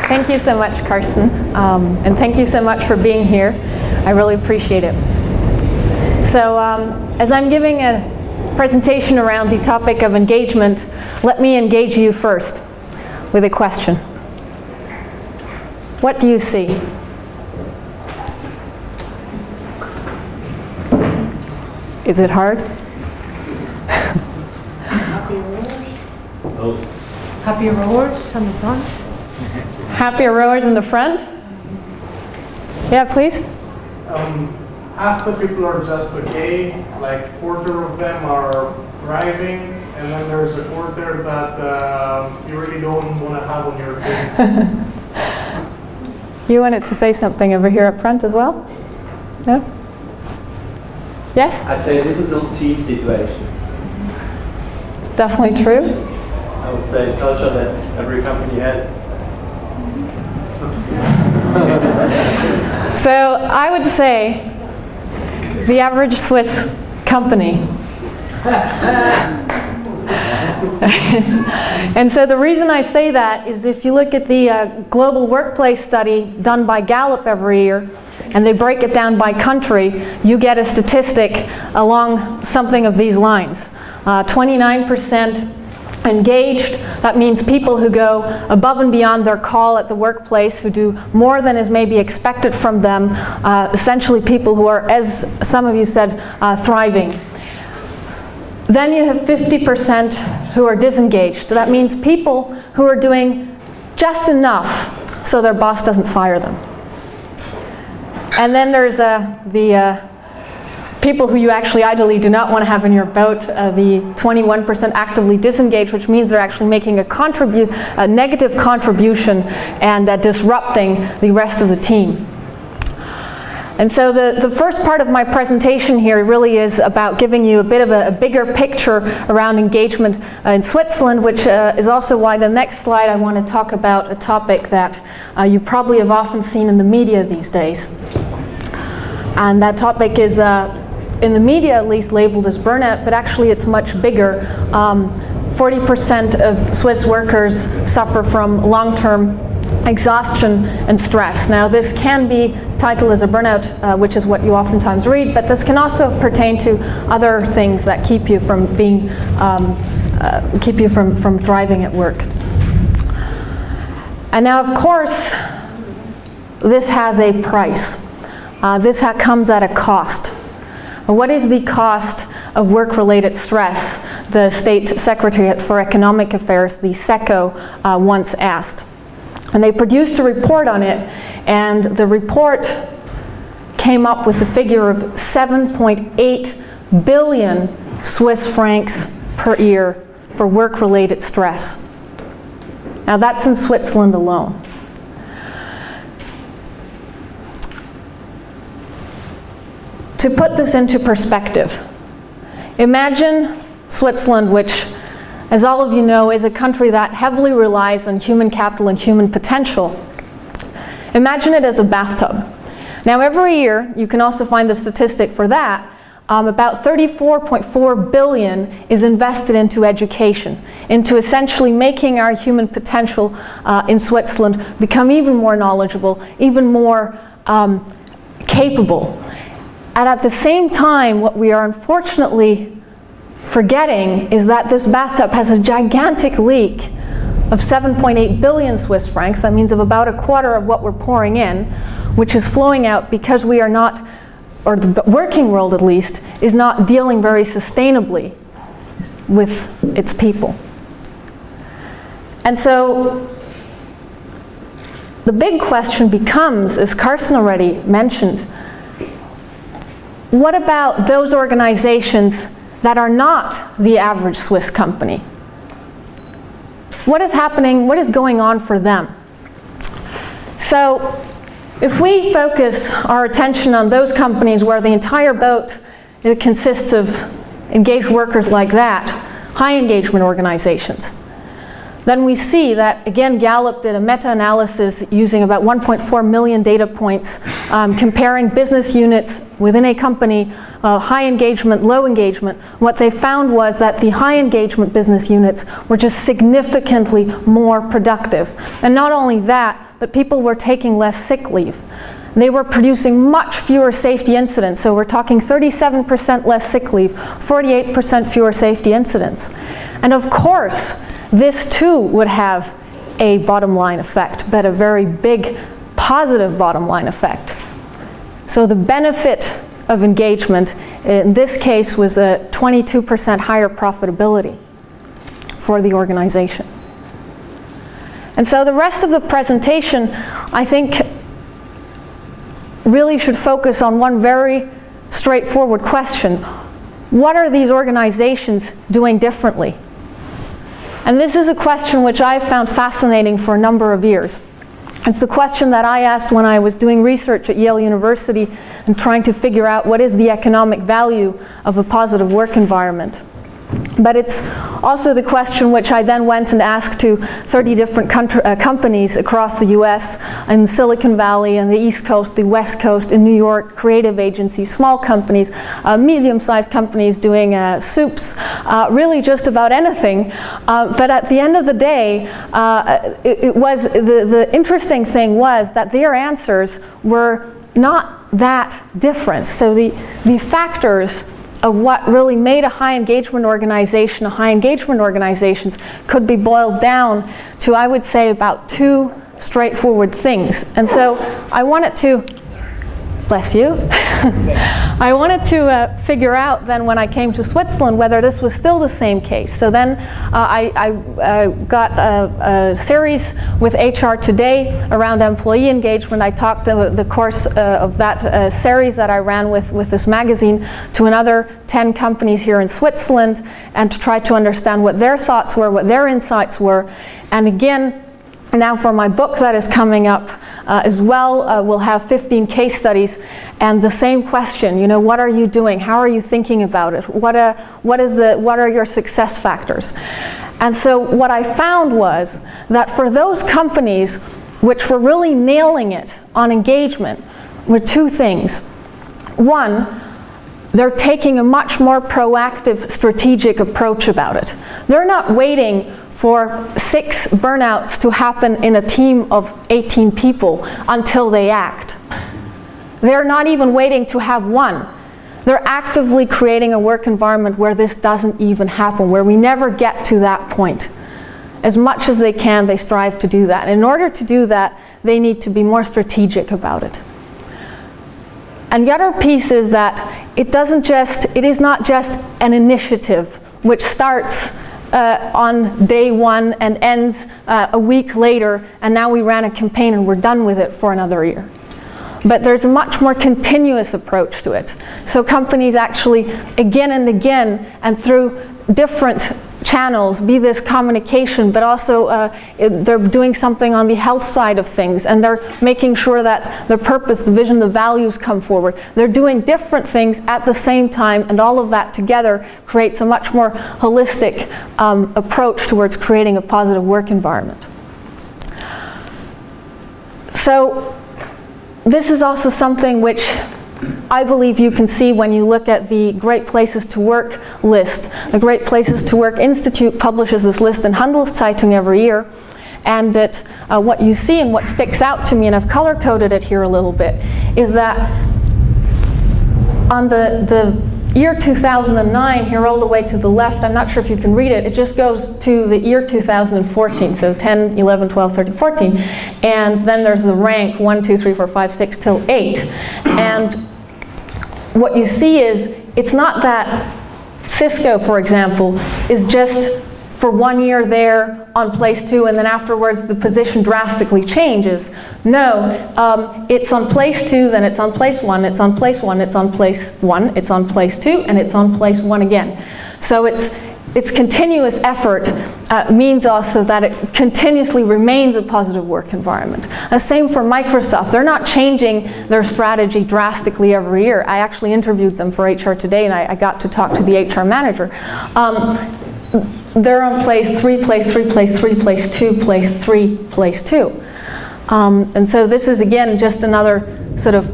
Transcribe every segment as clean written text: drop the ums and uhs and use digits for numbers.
Thank you so much, Carsten, and thank you so much for being here. I really appreciate it. So as I'm giving a presentation around the topic of engagement, let me engage you first with a question. What do you see? Is it hard? Happy rowers. Happy rowers on the front. Happy rowers in the front? Yeah, please. Half the people are just okay, like a quarter of them are thriving, and then there's a quarter that you really don't want to have on your team. You wanted to say something over here up front as well? No? Yes? I'd say a difficult team situation. It's definitely true. I would say culture that every company has. So I would say the average Swiss company. And so the reason I say that is if you look at the global workplace study done by Gallup every year, and they break it down by country, you get a statistic along something of these lines. 29% engaged, that means people who go above and beyond their call at the workplace, who do more than is maybe expected from them, essentially people who are, as some of you said, thriving. Then you have 50% who are disengaged. That means people who are doing just enough so their boss doesn't fire them. And then there's the people who you actually ideally do not want to have in your boat, the 21% actively disengaged, which means they're actually making a negative contribution and disrupting the rest of the team. And so the first part of my presentation here really is about giving you a bit of a bigger picture around engagement in Switzerland, which is also why the next slide I want to talk about a topic that you probably have often seen in the media these days. And that topic is, in the media at least, labeled as burnout, but actually it's much bigger. 40% of Swiss workers suffer from long-term exhaustion and stress. Now this can be titled as a burnout, which is what you oftentimes read, but this can also pertain to other things that keep you from being, from thriving at work. And now of course, this has a price. This comes at a cost. What is the cost of work-related stress? The State Secretary for Economic Affairs, the SECO, once asked. And they produced a report on it, and the report came up with a figure of 7.8 billion Swiss francs per year for work-related stress. Now that's in Switzerland alone. To put this into perspective, imagine Switzerland, which, as all of you know, is a country that heavily relies on human capital and human potential. Imagine it as a bathtub. Now every year, you can also find the statistic for that, about 34.4 billion is invested into education, into essentially making our human potential in Switzerland become even more knowledgeable, even more capable. And at the same time, what we are unfortunately forgetting is that this bathtub has a gigantic leak of 7.8 billion Swiss francs. That means of about a quarter of what we're pouring in, which is flowing out because we are not, or the working world at least, is not dealing very sustainably with its people. And so the big question becomes, as Carsten already mentioned, what about those organizations that are not the average Swiss company? What is happening, what is going on for them? So if we focus our attention on those companies where the entire boat consists of engaged workers like that, high engagement organizations, then we see that, again, Gallup did a meta-analysis using about 1.4 million data points, comparing business units within a company, high engagement, low engagement. What they found was that the high engagement business units were just significantly more productive. And not only that, but people were taking less sick leave. They were producing much fewer safety incidents, so we're talking 37% less sick leave, 48% fewer safety incidents. And of course, this too would have a bottom line effect, but a very big positive bottom line effect. So the benefit of engagement in this case was a 22% higher profitability for the organization. And so the rest of the presentation, I think, really should focus on one very straightforward question. What are these organizations doing differently? And this is a question which I've found fascinating for a number of years. It's the question that I asked when I was doing research at Yale University and trying to figure out what is the economic value of a positive work environment. But it's also the question which I then went and asked to 30 different companies across the US, in Silicon Valley, and the East Coast, the West Coast, in New York, creative agencies, small companies, medium-sized companies doing soups, really just about anything. But at the end of the day, the interesting thing was that their answers were not that different. So the factors of what really made a high engagement organization, high engagement organizations, could be boiled down to, I would say, about two straightforward things. And so I wanted to, bless you, I wanted to figure out then when I came to Switzerland whether this was still the same case. So then I got a series with HR Today around employee engagement. I talked the course of that series that I ran with this magazine to another 10 companies here in Switzerland, and to try to understand what their thoughts were, what their insights were. And again, now for my book that is coming up as well, we'll have 15 case studies, and the same question, you know, what are you doing? How are you thinking about it? What are your success factors? And so what I found was that for those companies which were really nailing it on engagement were two things. One, they're taking a much more proactive, strategic approach about it. They're not waiting for 6 burnouts to happen in a team of 18 people until they act. They're not even waiting to have one. They're actively creating a work environment where this doesn't even happen, where we never get to that point. As much as they can, they strive to do that. In order to do that, they need to be more strategic about it. And the other piece is that it is not just an initiative which starts on day one and ends a week later, and now we ran a campaign and we're done with it for another year. But there's a much more continuous approach to it. So companies actually, again and again, and through different channels, be this communication, but also they're doing something on the health side of things, and they're making sure that the purpose, the vision, the values come forward. They're doing different things at the same time, and all of that together creates a much more holistic approach towards creating a positive work environment. So this is also something which I believe you can see when you look at the Great Places to Work list. The Great Places to Work Institute publishes this list in Handelszeitung every year. And what you see and what sticks out to me, and I've color-coded it here a little bit, is that on the year 2009, here all the way to the left, I'm not sure if you can read it, it just goes to the year 2014, so 10, 11, 12, 13, 14. And then there's the rank 1, 2, 3, 4, 5, 6 till 8. And what you see is, it's not that Cisco, for example, is just for 1 year there on place 2, and then afterwards the position drastically changes. No, it's on place 2, then it's on place 1, it's on place 1, it's on place 1, it's on place 2, and it's on place 1 again. So it's continuous effort means also that it continuously remains a positive work environment. The same for Microsoft. They're not changing their strategy drastically every year. I actually interviewed them for HR Today, and I got to talk to the HR manager. They're on place 3, place 3, place 3, place 2, place 3, place 2. And so this is, again, just another sort of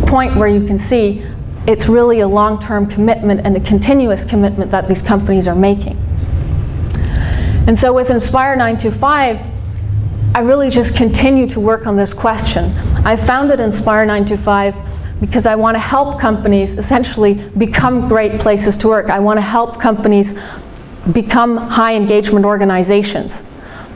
point where you can see it's really a long-term commitment and a continuous commitment that these companies are making. And so with Inspire 925, I really just continue to work on this question. I founded Inspire 925 because I want to help companies essentially become great places to work. I want to help companies become high engagement organizations.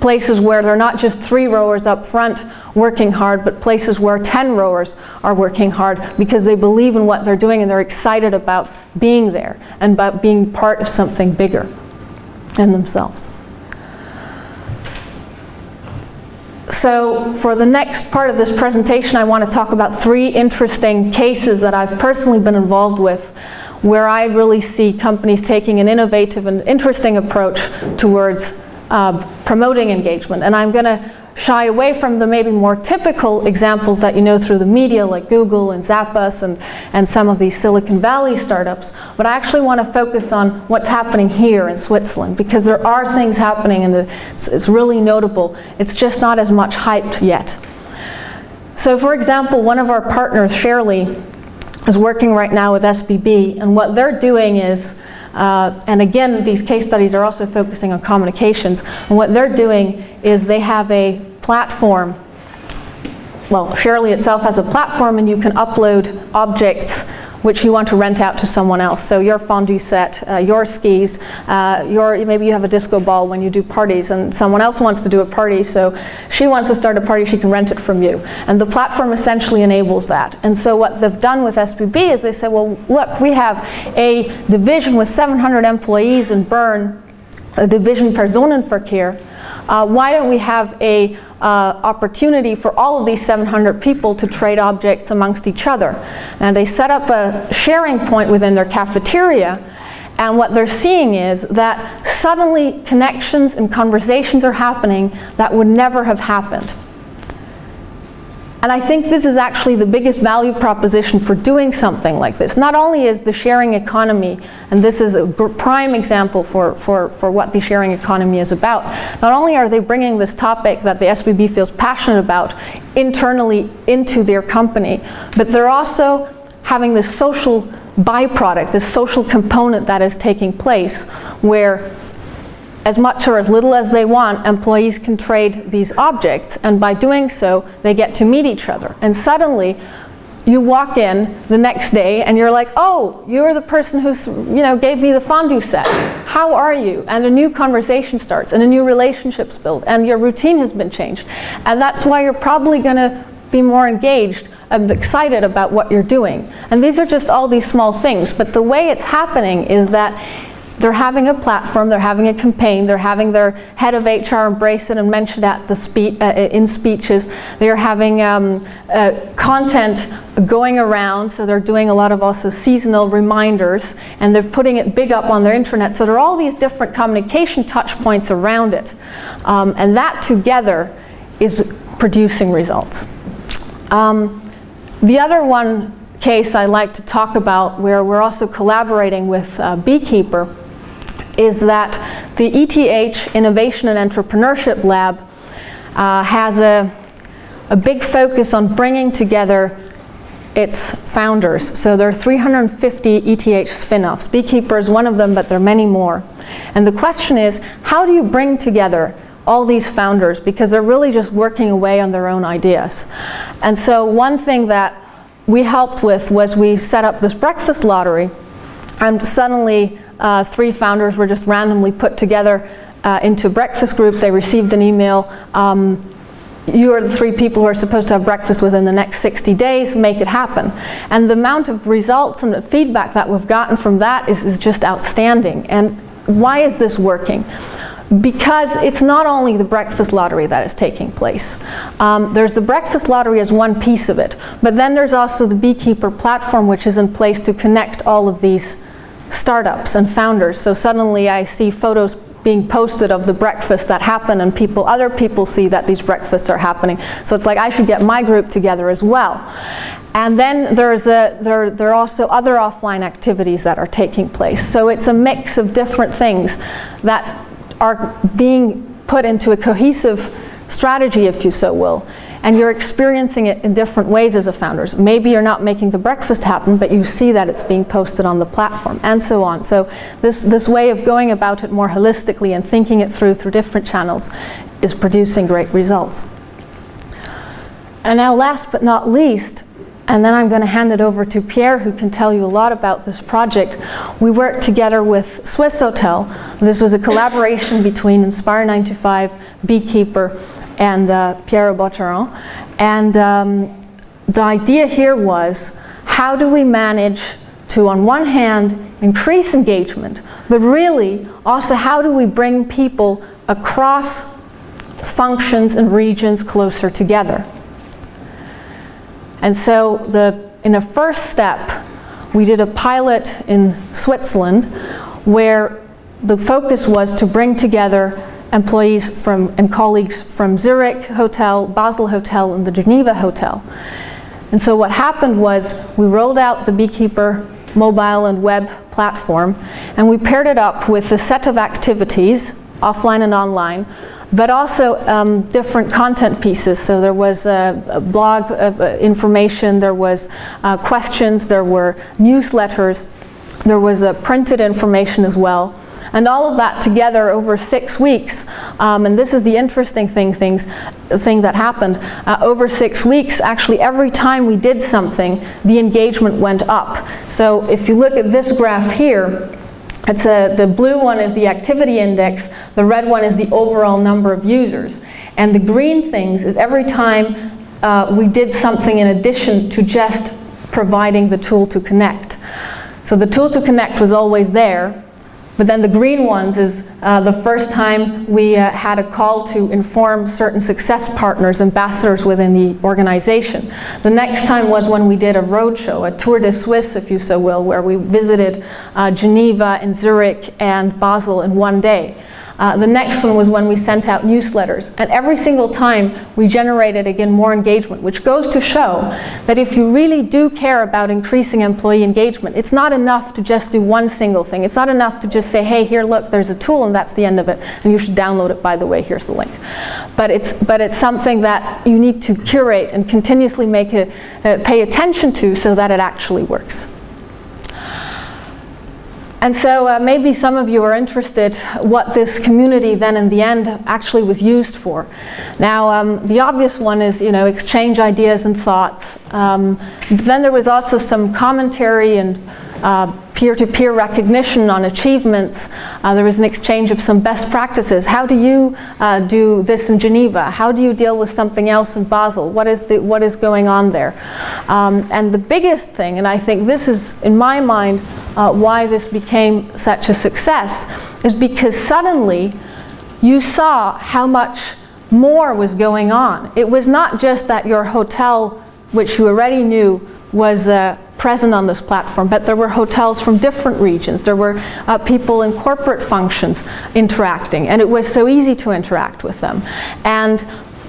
Places where they're not just 3 rowers up front working hard, but places where 10 rowers are working hard because they believe in what they're doing and they're excited about being there and about being part of something bigger than themselves. So for the next part of this presentation, I want to talk about 3 interesting cases that I've personally been involved with, where I really see companies taking an innovative and interesting approach towards promoting engagement. And I'm going to shy away from the maybe more typical examples that you know through the media, like Google and Zappos and some of these Silicon Valley startups, but I actually want to focus on what's happening here in Switzerland, because there are things happening and it's really notable. It's just not as much hyped yet. So for example, one of our partners, Shirley, is working right now with SBB, and what they're doing is, and again, these case studies are also focusing on communications, and what they're doing is they have a platform. Well, Shirley itself has a platform, and you can upload objects which you want to rent out to someone else. So your fondue set, your skis, maybe you have a disco ball when you do parties, and someone else wants to do a party, so she wants to start a party, she can rent it from you. And the platform essentially enables that. And so what they've done with SBB is they said, well, look, we have a division with 700 employees in Bern, a division Personenverkehr. Why don't we have a opportunity for all of these 700 people to trade objects amongst each other? And they set up a sharing point within their cafeteria, and what they're seeing is that suddenly connections and conversations are happening that would never have happened. And I think this is actually the biggest value proposition for doing something like this. Not only is the sharing economy, and this is a prime example for what the sharing economy is about, not only are they bringing this topic that the SBB feels passionate about internally into their company, but they're also having this social byproduct, this social component that is taking place, where as much or as little as they want, employees can trade these objects, and by doing so, they get to meet each other. And suddenly, you walk in the next day and you're like, oh, you're the person who's, gave me the fondue set. How are you? And a new conversation starts, and a new relationship's built, and your routine has been changed. And that's why you're probably going to be more engaged and excited about what you're doing. And these are just all these small things, but the way it's happening is that they're having a platform, they're having a campaign, they're having their head of HR embrace it and mention it at the in speeches. They're having content going around, so they're doing a lot of also seasonal reminders, and they're putting it big up on their intranet. So there are all these different communication touch points around it. And that together is producing results. The other one case I like to talk about, where we're also collaborating with Beekeeper, is that the ETH Innovation and Entrepreneurship Lab has a big focus on bringing together its founders. So there are 350 ETH spin-offs. Beekeeper is one of them, but there are many more. And the question is, how do you bring together all these founders? Because they're really just working away on their own ideas. And so one thing that we helped with was we set up this breakfast lottery, and suddenly 3 founders were just randomly put together into a breakfast group. They received an email. You are the 3 people who are supposed to have breakfast within the next 60 days, make it happen. And the amount of results and the feedback that we've gotten from that is just outstanding. And why is this working? Because it's not only the breakfast lottery that is taking place. There's the breakfast lottery as one piece of it, but then there's also the Beekeeper platform, which is in place to connect all of these startups and founders. So suddenly I see photos being posted of the breakfast that happened, and other people see that these breakfasts are happening. So it's like, I should get my group together as well. And then there are also other offline activities that are taking place. So it's a mix of different things that are being put into a cohesive strategy, if you so will. and you're experiencing it in different ways as a founder. Maybe you're not making the breakfast happen, but you see that it's being posted on the platform, and so on. So this way of going about it more holistically and thinking it through different channels is producing great results. And now last but not least, and then I'm going to hand it over to Pierre, who can tell you a lot about this project. We worked together with Swisscom. This was a collaboration between Inspire 9to5, Beekeeper, and Pierre Botteron. And the idea here was, how do we manage to, on one hand, increase engagement, but really also how do we bring people across functions and regions closer together? And so in a first step, we did a pilot in Switzerland where the focus was to bring together employees and colleagues from Zurich Hotel, Basel Hotel, and the Geneva Hotel. And so what happened was we rolled out the Beekeeper mobile and web platform, and we paired it up with a set of activities, offline and online, but also different content pieces. So there was a blog information, there was questions, there were newsletters, there was printed information as well. And all of that together over 6 weeks, and this is the interesting thing that happened. Over 6 weeks, actually every time we did something, the engagement went up. So if you look at this graph here, the blue one is the activity index, the red one is the overall number of users. And the green things is every time we did something in addition to just providing the tool to connect. So the tool to connect was always there, but then the green ones is the first time we had a call to inform certain success partners, ambassadors within the organization. The next time was when we did a roadshow, a tour de Suisse, if you so will, where we visited Geneva and Zurich and Basel in one day. The next one was when we sent out newsletters. And every single time we generated, again, more engagement, which goes to show that if you really do care about increasing employee engagement, it's not enough to just do one single thing. It's not enough to just say, hey, here, look, there's a tool and that's the end of it. And you should download it, by the way, here's the link. But it's something that you need to curate and continuously pay attention to so that it actually works. And so maybe some of you are interested what this community then in the end actually was used for. Now the obvious one is, you know, exchange ideas and thoughts. Then there was also some commentary and peer-to-peer recognition on achievements. There was an exchange of some best practices. How do you do this in Geneva? How do you deal with something else in Basel? What is going on there? And the biggest thing, and I think this is, in my mind, why this became such a success, is because suddenly you saw how much more was going on. It was not just that your hotel, which you already knew, was present on this platform, but there were hotels from different regions. There were people in corporate functions interacting, and it was so easy to interact with them. And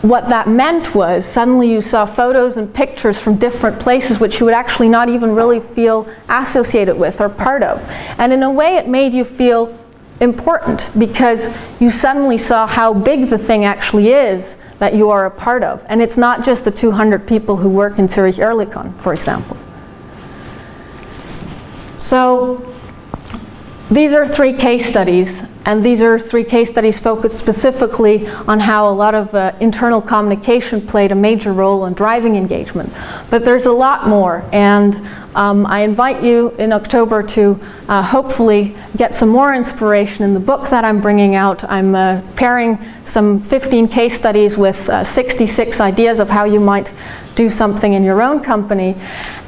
what that meant was suddenly you saw photos and pictures from different places which you would actually not even really feel associated with or part of. And in a way it made you feel important because you suddenly saw how big the thing actually is that you are a part of. And it's not just the 200 people who work in Zurich Oerlikon, for example. So these are 3 case studies, and these are 3 case studies focused specifically on how a lot of internal communication played a major role in driving engagement. But there's a lot more, and I invite you in October to hopefully get some more inspiration in the book that I'm bringing out. I'm pairing some 15 case studies with 66 ideas of how you might do something in your own company.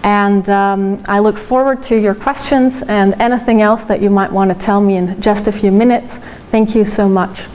And I look forward to your questions and anything else that you might want to tell me in just a few minutes. Thank you so much.